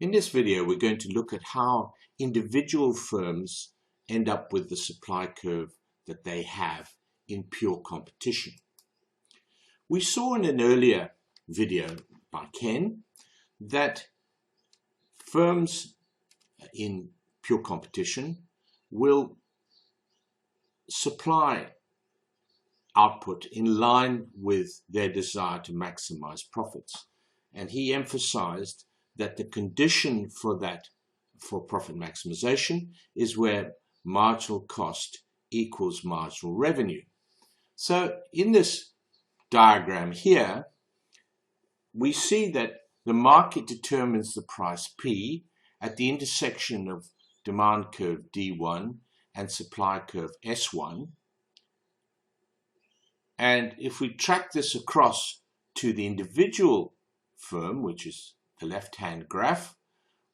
In this video, we're going to look at how individual firms end up with the supply curve that they have in pure competition. We saw in an earlier video by Ken that firms in pure competition will supply output in line with their desire to maximize profits. And he emphasized that the condition for profit maximization is where marginal cost equals marginal revenue. So in this diagram here, we see that the market determines the price P at the intersection of demand curve D1 and supply curve S1. And if we track this across to the individual firm, which is the left-hand graph,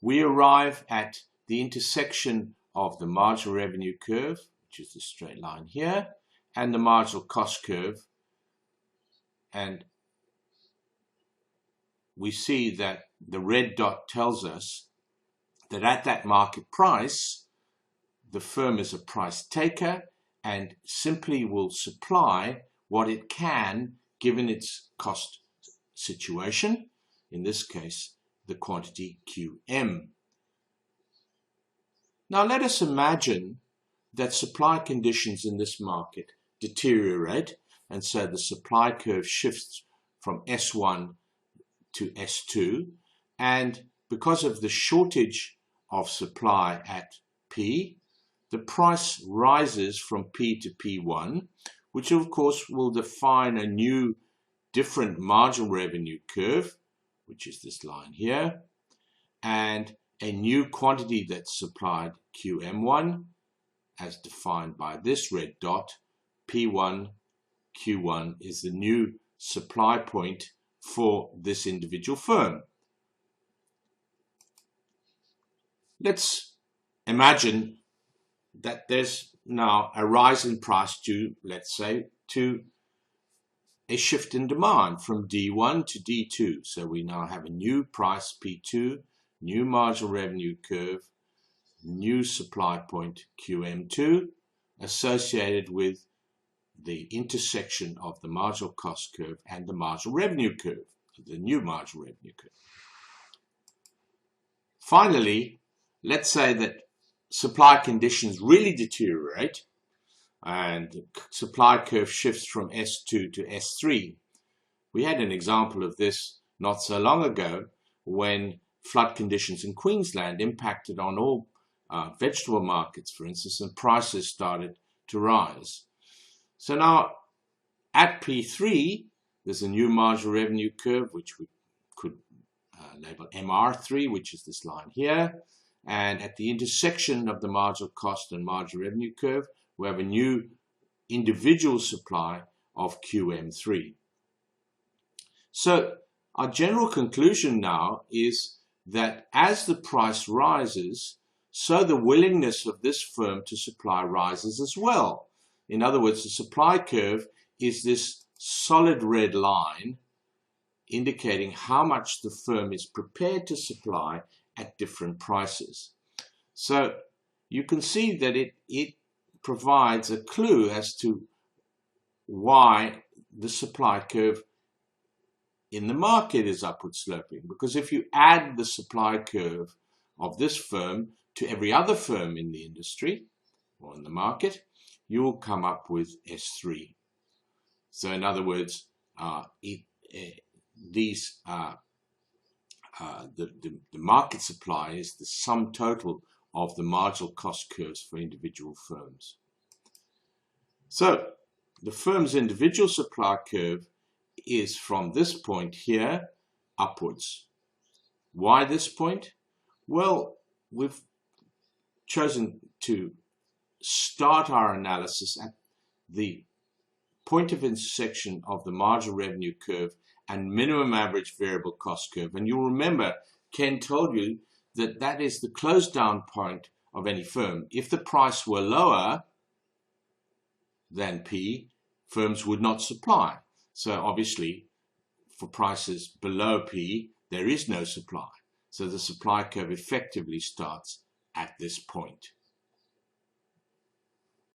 we arrive at the intersection of the marginal revenue curve, which is the straight line here, and the marginal cost curve. And we see that the red dot tells us that at that market price, the firm is a price taker and simply will supply what it can given its cost situation, in this case, the quantity QM. Now let us imagine that supply conditions in this market deteriorate, and so the supply curve shifts from S1 to S2, and because of the shortage of supply at P, the price rises from P to P1, which of course will define a new different marginal revenue curve, which is this line here, and a new quantity that's supplied QM1 as defined by this red dot. P1, Q1 is the new supply point for this individual firm. Let's imagine that there's now a rise in price due, let's say, to a shift in demand from D1 to D2. So we now have a new price P2, new marginal revenue curve, new supply point QM2 associated with the intersection of the marginal cost curve and the marginal revenue curve, the new marginal revenue curve. Finally, let's say that supply conditions really deteriorate and the supply curve shifts from S2 to S3. We had an example of this not so long ago when flood conditions in Queensland impacted on all vegetable markets, for instance, and prices started to rise. So now at P3, there's a new marginal revenue curve, which we could label MR3, which is this line here. And at the intersection of the marginal cost and marginal revenue curve, we have a new individual supply of QM3. So our general conclusion now is that as the price rises, so the willingness of this firm to supply rises as well. In other words, the supply curve is this solid red line indicating how much the firm is prepared to supply at different prices. So you can see that it provides a clue as to why the supply curve in the market is upward sloping. Because if you add the supply curve of this firm to every other firm in the industry or in the market, you will come up with S3. So in other words, the market supply is the sum total of the marginal cost curves for individual firms. So the firm's individual supply curve is from this point here upwards. Why this point? Well, we've chosen to start our analysis at the point of intersection of the marginal revenue curve and minimum average variable cost curve. And you'll remember Ken told you that that is the close down point of any firm. If the price were lower than P, firms would not supply. So obviously for prices below P, there is no supply. So the supply curve effectively starts at this point.